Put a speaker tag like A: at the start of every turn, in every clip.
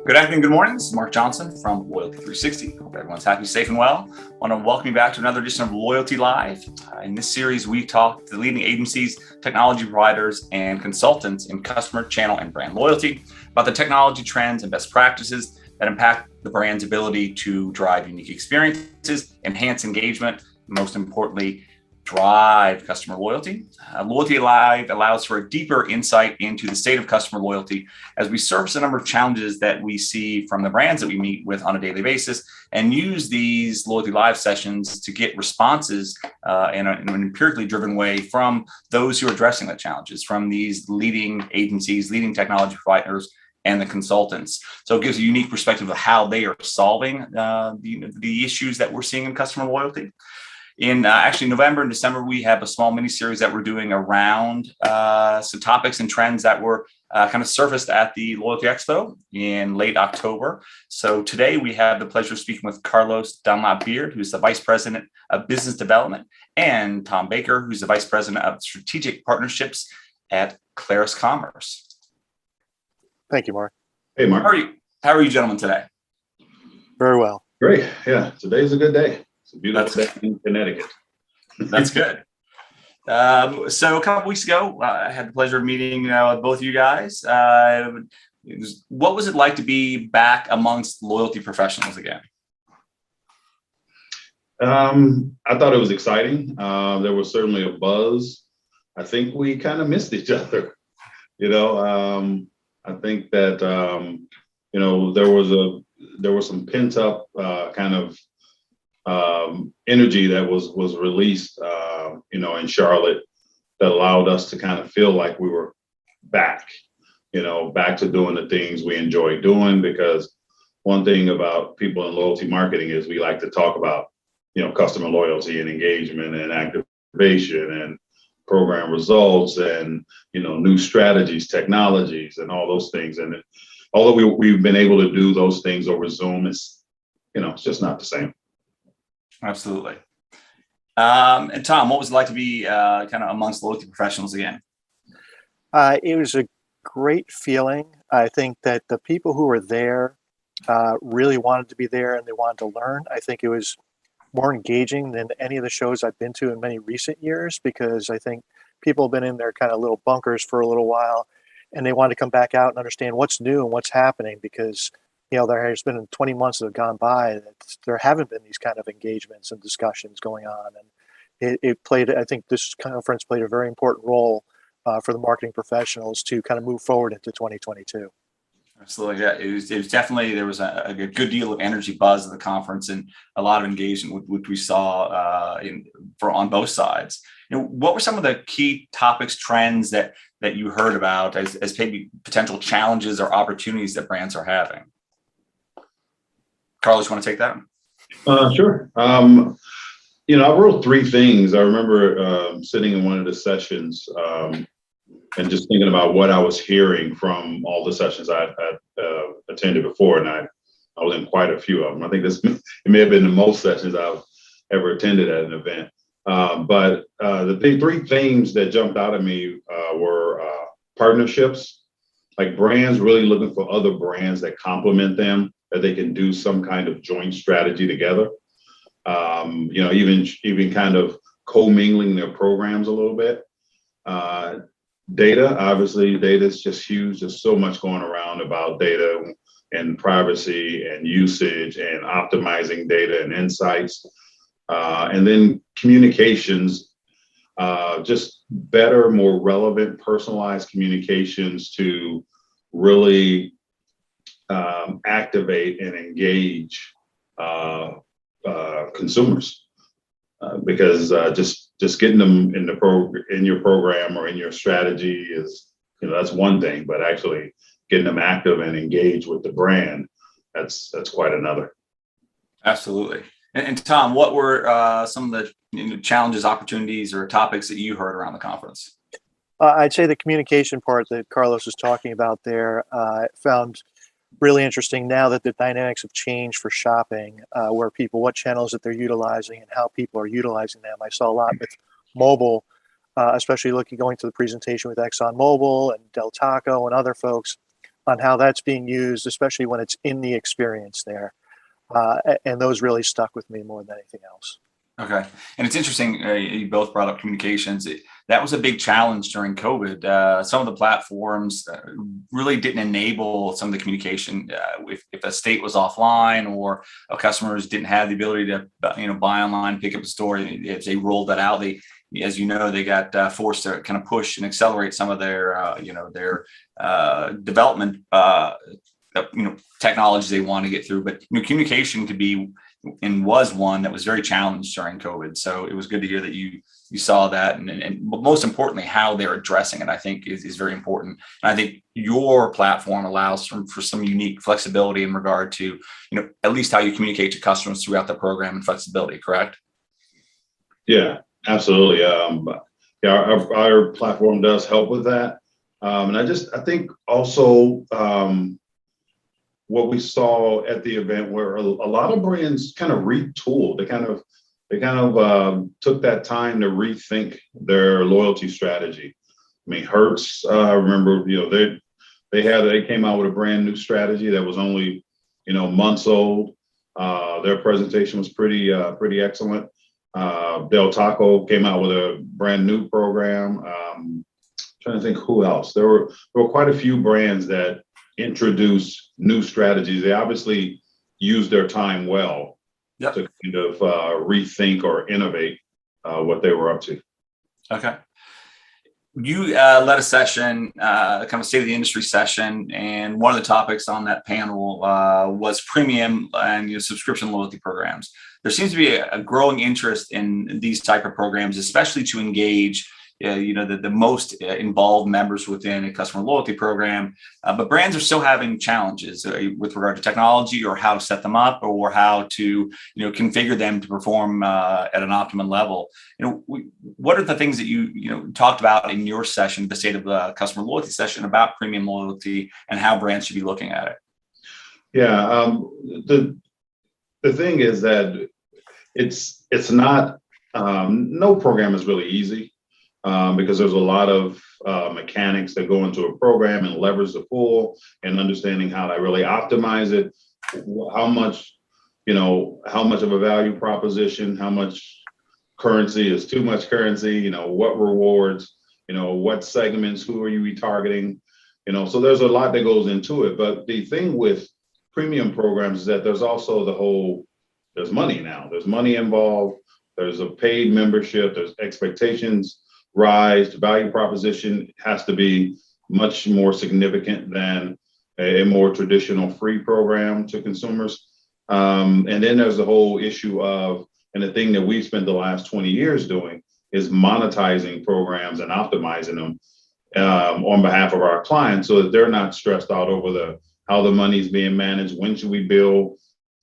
A: Good afternoon, good morning. This is Mark Johnson from Loyalty360. Hope everyone's happy, safe, and well. I want to welcome you back to another edition of Loyalty Live. In this series, we talk to the leading agencies, technology providers, and consultants in customer, channel, and brand loyalty about the technology trends and best practices that impact the brand's ability to drive unique experiences, enhance engagement, and most importantly, drive customer loyalty. Loyalty Live allows for a deeper insight into the state of customer loyalty as we surface a number of challenges that we see from the brands that we meet with on a daily basis and use these Loyalty Live sessions to get responses in an empirically driven way from those who are addressing the challenges, from these leading agencies, leading technology providers, and the consultants. So it gives a unique perspective of how they are solving the issues that we're seeing in customer loyalty. In actually November and December, we have a small mini series that we're doing around some topics and trends that were kind of surfaced at the Loyalty Expo in late October. So today we have the pleasure of speaking with Carlos Dunlap-Beard, who's the Vice President of Business Development, and Tom Baker, who's the Vice President of Strategic Partnerships at Clarus Commerce.
B: Thank you, Mark.
C: Hey, Mark.
A: How are you gentlemen today?
B: Very well.
C: Great. Yeah, today's a good day. It's a beautiful day in Connecticut.
A: That's good. So a couple weeks ago, I had the pleasure of meeting both of you guys. What was it like to be back amongst loyalty professionals again?
C: I thought it was exciting. There was certainly a buzz. I think we kind of missed each other. I think that there was some pent up kind of energy that was released, in Charlotte that allowed us to kind of feel like we were back to doing the things we enjoy doing. Because one thing about people in loyalty marketing is we like to talk about, customer loyalty and engagement and activation and program results and, new strategies, technologies, and all those things. And although we've been able to do those things over Zoom, it's just not the same.
A: Absolutely. And Tom, what was it like to be kind of amongst loyalty professionals again?
B: It was a great feeling. I think that the people who were there really wanted to be there and they wanted to learn. I think it was more engaging than any of the shows I've been to in many recent years, because I think people have been in their kind of little bunkers for a little while and they want to come back out and understand what's new and what's happening, because there has been 20 months that have gone by that there haven't been these kind of engagements and discussions going on. And I think this conference played a very important role for the marketing professionals to kind of move forward into 2022.
A: Absolutely. Yeah, it was definitely, there was a good deal of energy buzz at the conference and a lot of engagement, which we saw on both sides. What were some of the key topics, trends that you heard about as maybe potential challenges or opportunities that brands are having? Carlos, you want to take that?
C: Sure. I wrote three things. I remember sitting in one of the sessions and just thinking about what I was hearing from all the sessions I attended before, and I was in quite a few of them. I think it may have been the most sessions I've ever attended at an event. But the three themes that jumped out at me were partnerships, like brands really looking for other brands that complement them, that they can do some kind of joint strategy together. Even kind of co-mingling their programs a little bit. Data, obviously, data is just huge. There's so much going around about data and privacy and usage and optimizing data and insights. And then communications, just better, more relevant, personalized communications to really activate and engage consumers, because just getting them in your program or in your strategy is, that's one thing, but actually getting them active and engaged with the brand, that's quite another.
A: Absolutely. And Tom, what were some of the challenges, opportunities, or topics that you heard around the conference?
B: I'd say the communication part that Carlos was talking about there, found really interesting now that the dynamics have changed for shopping, what channels that they're utilizing and how people are utilizing them. I saw a lot with mobile, especially going to the presentation with ExxonMobil and Del Taco and other folks. on how that's being used, especially when it's in the experience there. And those really stuck with me more than anything else.
A: Okay. And it's interesting, you both brought up communications. That was a big challenge during COVID. Some of the platforms really didn't enable some of the communication. If a state was offline or customers didn't have the ability to, buy online, pick up a store, if they rolled that out, as you know, they got forced to kind of push and accelerate some of their, development, technologies they want to get through. But communication could be and was one that was very challenged during COVID. So it was good to hear that you saw that, and most importantly, how they're addressing it, I think is very important. And I think your platform allows for some unique flexibility in regard to, at least how you communicate to customers throughout the program and flexibility, correct?
C: Yeah, absolutely. Our platform does help with that. And I think also, what we saw at the event where a lot of brands kind of retooled. They kind of took that time to rethink their loyalty strategy. I mean, Hertz, I remember, they came out with a brand new strategy that was only, months old. Their presentation was pretty excellent. Del Taco came out with a brand new program. Trying to think who else. There were quite a few brands that introduce new strategies. They obviously use their time well to kind of rethink or innovate what they were up to.
A: Okay. You led a session, kind of state of the industry session, and one of the topics on that panel was premium and subscription loyalty programs. There seems to be a growing interest in these type of programs, especially to engage the most involved members within a customer loyalty program. But brands are still having challenges with regard to technology or how to set them up or how to, configure them to perform at an optimum level. What are the things that you talked about in your session, the state of the customer loyalty session, about premium loyalty and how brands should be looking at it?
C: Yeah, the thing is that it's not, no program is really easy. Because there's a lot of mechanics that go into a program and levers to pull and understanding how to really optimize it, how much of a value proposition, how much currency is too much currency, what rewards, what segments, who are you retargeting, so there's a lot that goes into it. But the thing with premium programs is that there's also there's money now, there's money involved, there's a paid membership, there's expectations rise, value proposition has to be much more significant than a more traditional free program to consumers. And then there's the whole issue of, and the thing that we've spent the last 20 years doing is monetizing programs and optimizing them on behalf of our clients so that they're not stressed out over how the money's being managed, when should we bill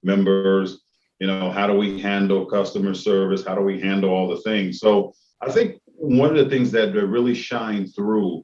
C: members, how do we handle customer service, how do we handle all the things. So I think one of the things that really shine through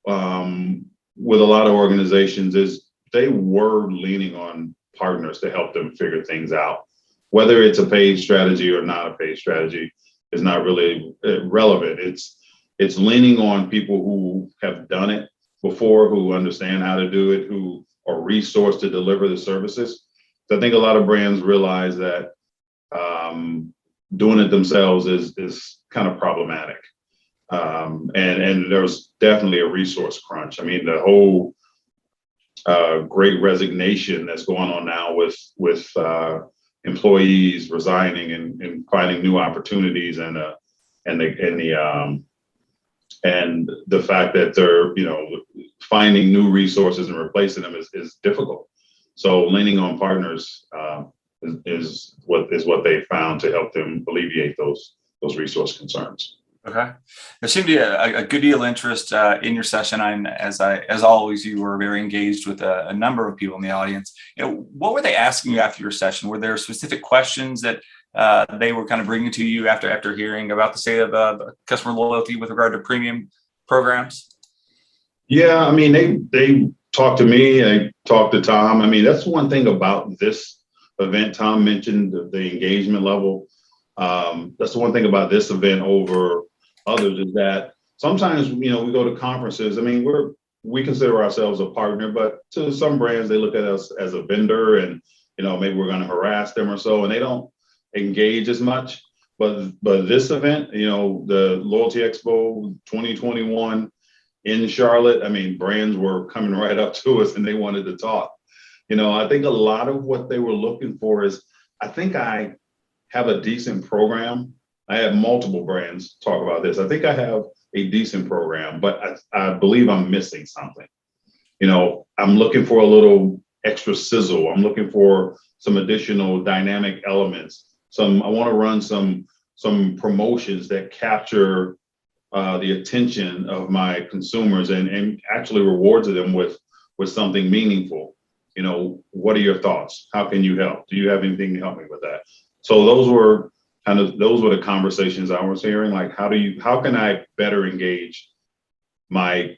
C: with a lot of organizations is they were leaning on partners to help them figure things out. Whether it's a paid strategy or not a paid strategy is not really relevant. It's leaning on people who have done it before, who understand how to do it, who are resourced to deliver the services. So I think a lot of brands realize that doing it themselves is kind of problematic. And there's definitely a resource crunch. I mean, the whole great resignation that's going on now with employees resigning and finding new opportunities and the fact that they're, finding new resources and replacing them is difficult. So leaning on partners is what they found to help them alleviate those resource concerns.
A: Okay. There seemed to be a good deal of interest in your session. And as always, you were very engaged with a number of people in the audience. What were they asking you after your session? Were there specific questions that they were kind of bringing to you after hearing about the state of customer loyalty with regard to premium programs?
C: Yeah, I mean, they talked to me. I talked to Tom. I mean, that's one thing about this event. Tom mentioned the engagement level. That's the one thing about this event over others is that sometimes, we go to conferences. I mean, we're we consider ourselves a partner, but to some brands, they look at us as a vendor and, maybe we're going to harass them or so, and they don't engage as much. But this event, the Loyalty Expo 2021 in Charlotte, I mean, brands were coming right up to us and they wanted to talk. I think a lot of what they were looking for is, I think I have a decent program. I have multiple brands talk about this. I think I have a decent program, but I believe I'm missing something. I'm looking for a little extra sizzle. I'm looking for some additional dynamic elements. I want to run some promotions that capture the attention of my consumers and actually rewards them with something meaningful. What are your thoughts? How can you help? Do you have anything to help me with that? So those were the conversations I was hearing. Like, how can I better engage my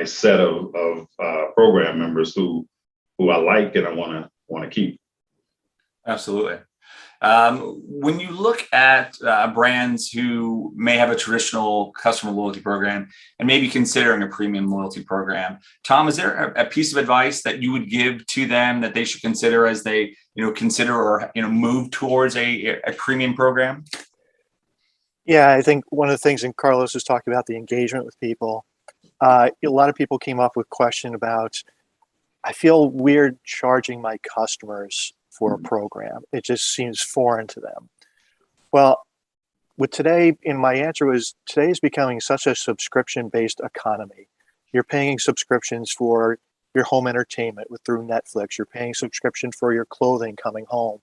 C: set of program members who I like and I want to keep.
A: Absolutely. When you look at brands who may have a traditional customer loyalty program and maybe considering a premium loyalty program, Tom, is there a piece of advice that you would give to them that they should consider as they, consider or, move towards a premium program?
B: Yeah, I think one of the things, and Carlos was talking about the engagement with people. A lot of people came up with question about, I feel weird charging my customers for a program. It just seems foreign to them. Well, with today, and my answer was, today is becoming such a subscription-based economy. You're paying subscriptions for your home entertainment through Netflix. You're paying subscription for your clothing coming home.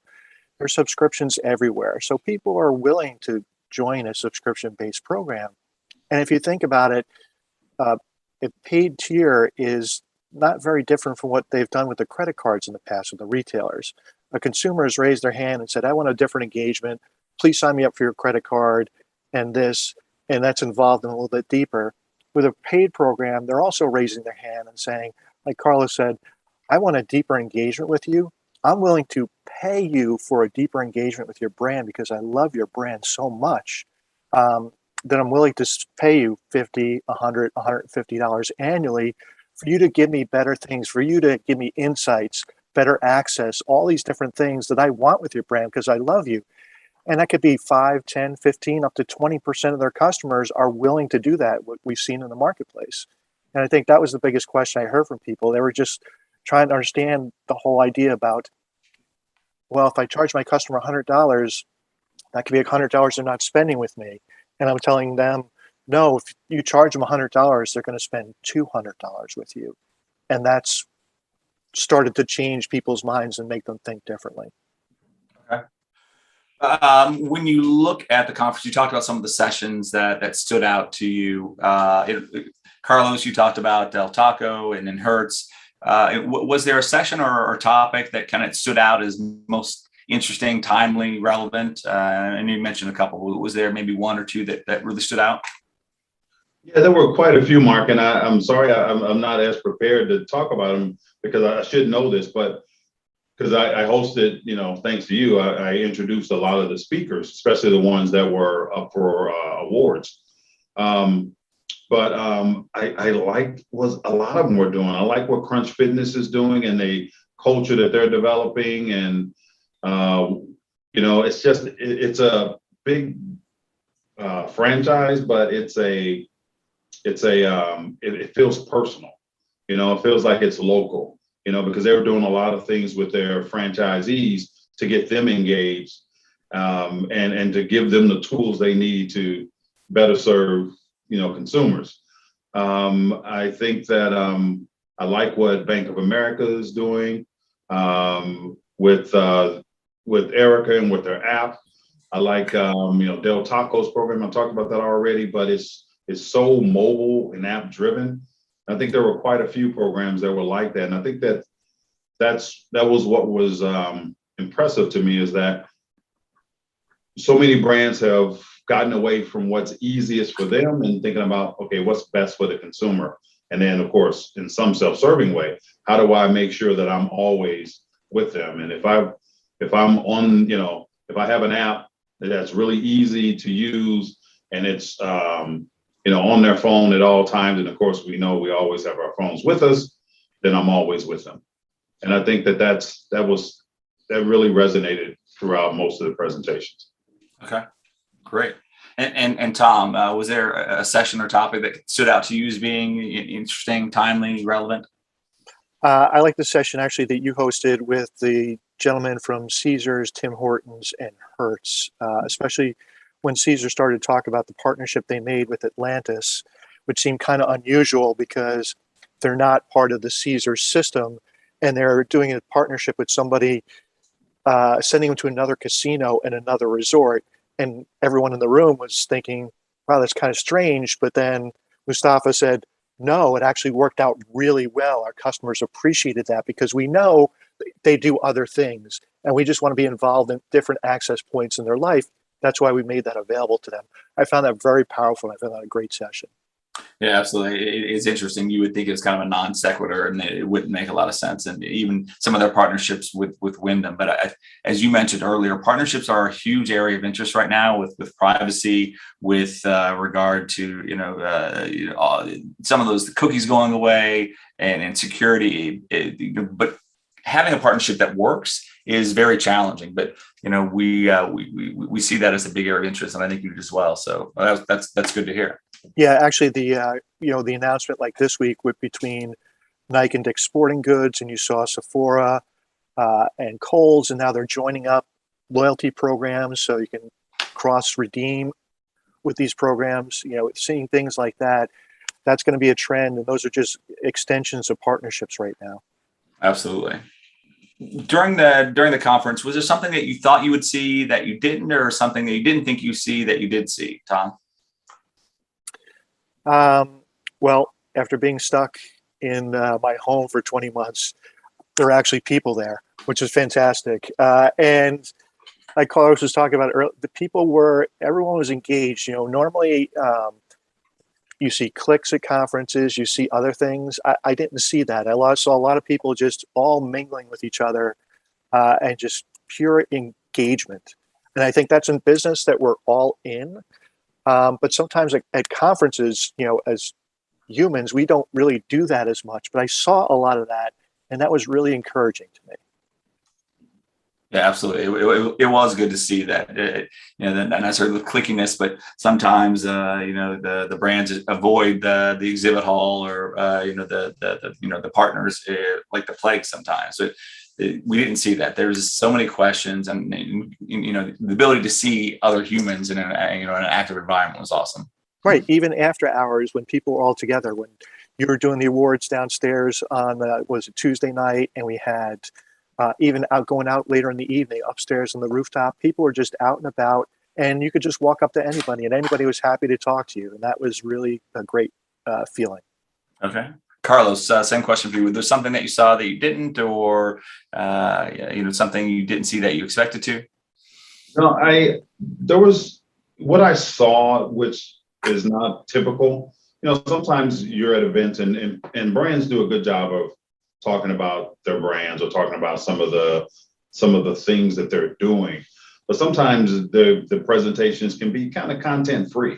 B: There's subscriptions everywhere. So people are willing to join a subscription-based program. And if you think about it, a paid tier is not very different from what they've done with the credit cards in the past with the retailers. A consumer has raised their hand and said, I want a different engagement. Please sign me up for your credit card and that's involved in a little bit deeper. With a paid program, they're also raising their hand and saying, like Carlos said, I want a deeper engagement with you. I'm willing to pay you for a deeper engagement with your brand because I love your brand so much that I'm willing to pay you $50, $100, $150 annually for you to give me better things, for you to give me insights, better access, all these different things that I want with your brand because I love you. And that could be 5, 10, 15, up to 20% of their customers are willing to do that, what we've seen in the marketplace. And I think that was the biggest question I heard from people. They were just trying to understand the whole idea about, well, if I charge my customer $100, that could be $100 they're not spending with me. And I'm telling them, no, if you charge them $100, they're going to spend $200 with you. And that's started to change people's minds and make them think differently.
A: Okay. When you look at the conference, you talked about some of the sessions that stood out to you. Carlos, you talked about Del Taco and then Hertz. Was there a session or topic that kind of stood out as most interesting, timely, relevant? And you mentioned a couple. Was there maybe one or two that really stood out?
C: Yeah, there were quite a few, Mark, and I'm sorry I'm not as prepared to talk about them because I should know this, but because I hosted, thanks to you, I introduced a lot of the speakers, especially the ones that were up for awards. But I liked what a lot of them were doing. I like what Crunch Fitness is doing and the culture that they're developing. And, it's a big franchise, but it feels personal. It feels like it's local, because they were doing a lot of things with their franchisees to get them engaged and to give them the tools they need to better serve, consumers. I think that I like what Bank of America is doing with Erica and with their app. I like, Del Taco's program. I talked about that already, but it's so mobile and app driven. I think there were quite a few programs that were like that. And I think that was what was impressive to me, is that so many brands have gotten away from what's easiest for them and thinking about, okay, what's best for the consumer? And then, of course, in some self-serving way, how do I make sure that I'm always with them? And if I'm on, if I have an app that's really easy to use and it's on their phone at all times. And of course, we know we always have our phones with us, then I'm always with them. And I think that really resonated throughout most of the presentations.
A: Okay, great. And Tom, was there a session or topic that stood out to you as being interesting, timely, relevant?
B: I like the session actually that you hosted with the gentleman from Caesars, Tim Hortons, and Hertz, especially when Caesar started to talk about the partnership they made with Atlantis, which seemed kind of unusual because they're not part of the Caesar system, and they're doing a partnership with somebody, sending them to another casino and another resort. And everyone in the room was thinking, wow, that's kind of strange. But then Mustafa said, no, it actually worked out really well. Our customers appreciated that because we know they do other things and we just want to be involved in different access points in their life. That's why we made that available to them. I found that very powerful. I found that a great session.
A: Yeah, absolutely. It's interesting. You would think it's kind of a non sequitur and it wouldn't make a lot of sense. And even some of their partnerships with Wyndham. But as you mentioned earlier, partnerships are a huge area of interest right now with privacy, with regard to, some of those cookies going away and security. But having a partnership that works is very challenging. But, we see that as a big area of interest. And I think you do as well. So that's good to hear.
B: Yeah, actually, the announcement like this week with between Nike and Dick's Sporting Goods, and you saw Sephora and Kohl's, and now they're joining up loyalty programs so you can cross redeem with these programs. Seeing things like that, that's going to be a trend, and those are just extensions of partnerships right now.
A: Absolutely. During the conference, was there something that you thought you would see that you didn't, or something that you didn't think you see that you did see, Tom?
B: Well, after being stuck in my home for 20 months, there are actually people there, which is fantastic. And like Clarus was talking about earlier, everyone was engaged. Normally you see clicks at conferences, you see other things. I didn't see that. I saw a lot of people just all mingling with each other and just pure engagement. And I think that's in business that we're all in. But sometimes at conferences, as humans, we don't really do that as much. But I saw a lot of that, and that was really encouraging to me.
A: Yeah, absolutely. It was good to see that. Not necessarily the clickiness, but sometimes the brands avoid the exhibit hall or the partners like the plague sometimes. So we didn't see that. There's so many questions, and the ability to see other humans in an active environment was awesome.
B: Right. Even after hours, when people were all together, when you were doing the awards downstairs on was it Tuesday night, and we had even going out later in the evening upstairs on the rooftop, people were just out and about, and you could just walk up to anybody, and anybody was happy to talk to you, and that was really a great feeling. Okay.
A: Carlos, same question for you. Was there something that you saw that you didn't, or something you didn't see that you expected to?
C: No, there was what I saw, which is not typical. Sometimes you're at events and brands do a good job of talking about their brands or talking about some of the things that they're doing. But sometimes the presentations can be kind of content free.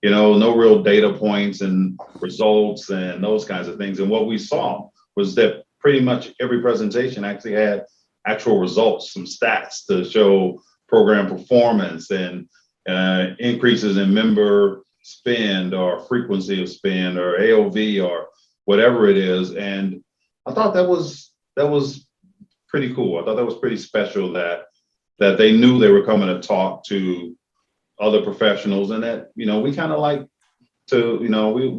C: No real data points and results and those kinds of things. And what we saw was that pretty much every presentation actually had actual results, some stats to show program performance and increases in member spend or frequency of spend or AOV or whatever it is. And I thought that was pretty cool. I thought that was pretty special that they knew they were coming to talk to other professionals, and that we kind of like to we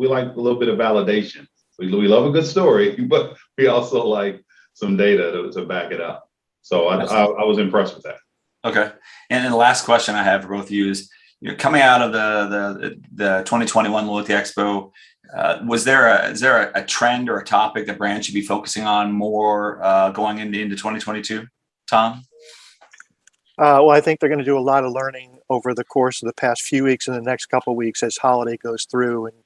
C: like a little bit of validation. We love a good story, but we also like some data to back it up. So I was impressed with that.
A: Okay, and then the last question I have for both of you is, coming out of the 2021 Loyalty Expo, is there a trend or a topic that brands should be focusing on more going into 2022? Tom?
B: Well, I think they're going to do a lot of learning over the course of the past few weeks and the next couple of weeks as holiday goes through and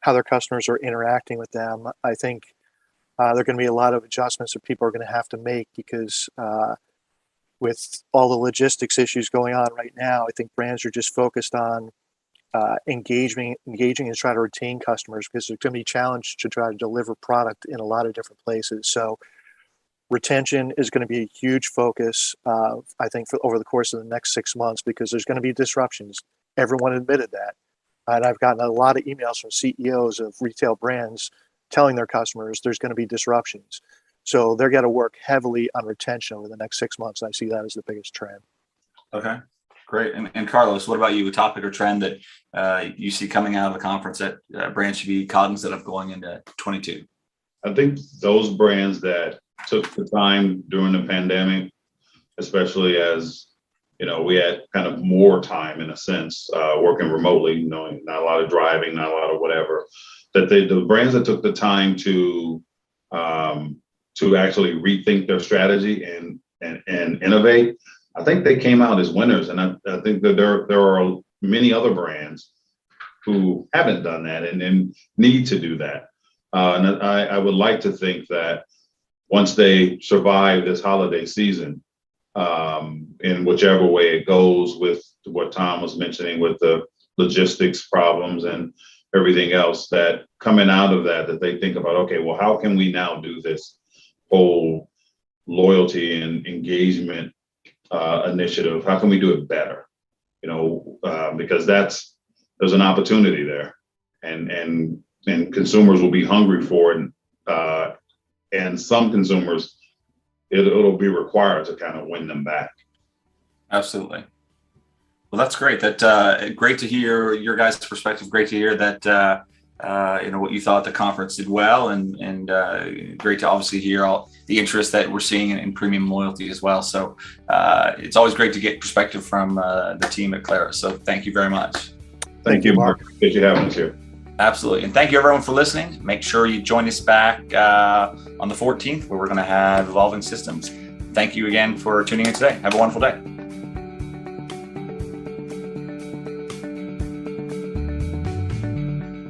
B: how their customers are interacting with them. I think there are going to be a lot of adjustments that people are going to have to make because with all the logistics issues going on right now, I think brands are just focused on engaging and try to retain customers, because there's going to be a challenge to try to deliver product in a lot of different places. So retention is going to be a huge focus, I think, for over the course of the next 6 months, because there's going to be disruptions. Everyone admitted that. And I've gotten a lot of emails from CEOs of retail brands telling their customers there's going to be disruptions. So they're going to work heavily on retention over the next 6 months. I see that as the biggest trend.
A: Okay, great. And Carlos, what about you? A topic or trend that you see coming out of the conference that brands should be cognizant of going into 22?
C: I think those brands that took the time during the pandemic, especially as we had kind of more time in a sense, working remotely, not a lot of driving, not a lot of whatever, that the brands that took the time to actually rethink their strategy and innovate, I think they came out as winners. And I think that there are many other brands who haven't done that and need to do that. And I would like to think that once they survive this holiday season, in whichever way it goes, with what Tom was mentioning with the logistics problems and everything else, that coming out of that they think about, okay, well, how can we now do this whole loyalty and engagement initiative? How can we do it better? Because there's an opportunity there, and consumers will be hungry for it, and some consumers, it'll be required to kind of win them back.
A: Absolutely. Well, that's great. That great to hear your guys' perspective. Great to hear that what you thought the conference did well, and great to obviously hear all the interest that we're seeing in premium loyalty as well. So it's always great to get perspective from the team at Clarus. So thank you very much.
C: Thank you, Mark. Appreciate you having us here.
A: Absolutely. And thank you everyone for listening. Make sure you join us back on the 14th, where we're going to have Evolving Systems. Thank you again for tuning in today. Have a wonderful day.